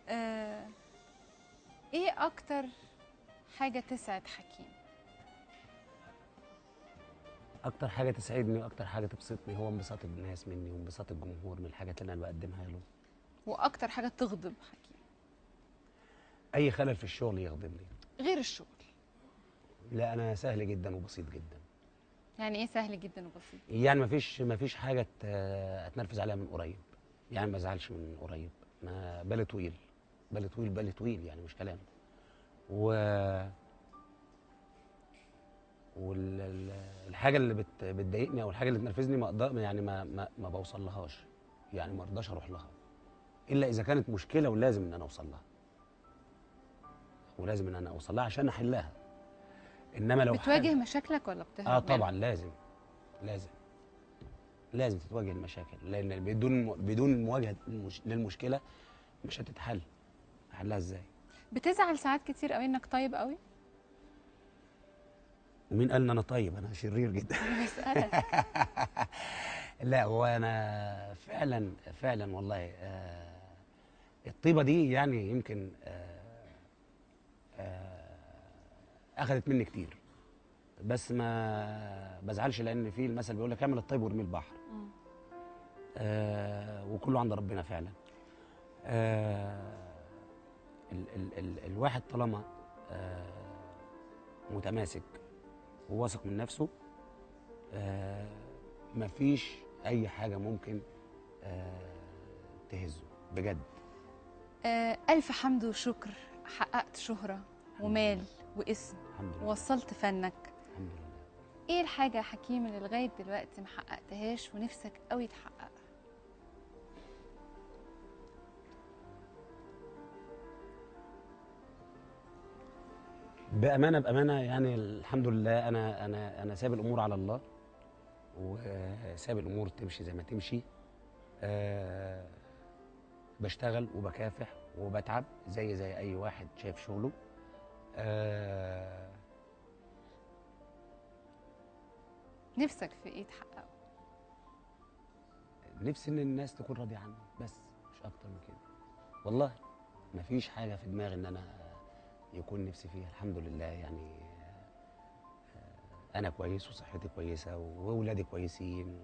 آه، ايه اكتر حاجة تسعد حكيم؟ اكتر حاجه تسعدني واكتر حاجه تبسطني هو انبساط الناس مني وانبساط الجمهور من الحاجات اللي انا بقدمها له. واكتر حاجة تغضب حكيم؟ اي خلل في الشغل يغضبني. غير الشغل. لا انا سهل جدا وبسيط جدا. يعني ايه سهل جدا وبسيط؟ يعني مفيش حاجه اتنرفز عليها من قريب. يعني ما ازعلش من قريب. ما بالي طويل. بالي طويل يعني مش كلام. و والحاجه اللي بتضايقني او الحاجه اللي تنرفزني ما اقدر يعني ما بوصل لهاش. يعني ما ارضاش اروح لها الا اذا كانت مشكله ولازم ان انا اوصل لها. ولازم ان انا اوصل لها عشان احلها. انما لو بتواجه حاجه مشاكلك ولا بتهرب طبعا منها؟ لازم. لازم. لازم تتواجه المشاكل لان بدون مواجهه للمشكله مش هتتحل. احلها ازاي؟ بتزعل ساعات كتير قوي انك طيب قوي؟ ومين قال ان انا طيب؟ انا شرير جدا. انا بسألك. لا هو انا فعلا فعلا والله الطيبه دي يعني يمكن اخذت مني كتير. بس ما بزعلش لان في المثل بيقول لك اعمل الطيب وارمي البحر. وكله عند ربنا فعلا. آه الواحد طالما متماسك وواثق من نفسه آه مفيش اي حاجه ممكن تهزه بجد. ألف حمد وشكر. حققت شهرة الحمد ومال لله. واسم الحمد لله. ووصلت فنك. الحمد لله. ايه الحاجة يا حكيم اللي لغاية دلوقتي ما حققتهاش ونفسك قوي تحققها؟ بامانه يعني الحمد لله انا سايب الامور على الله. وسايب الامور تمشي زي ما تمشي. أه بشتغل وبكافح وبتعب زي اي واحد شايف شغله. أه نفسك في ايه تحققه؟ نفسي ان الناس تكون راضيه عني بس مش اكتر من كده. والله مفيش حاجه في دماغي ان انا يكون نفسي فيها. الحمد لله يعني انا كويس وصحتي كويسه واولادي كويسين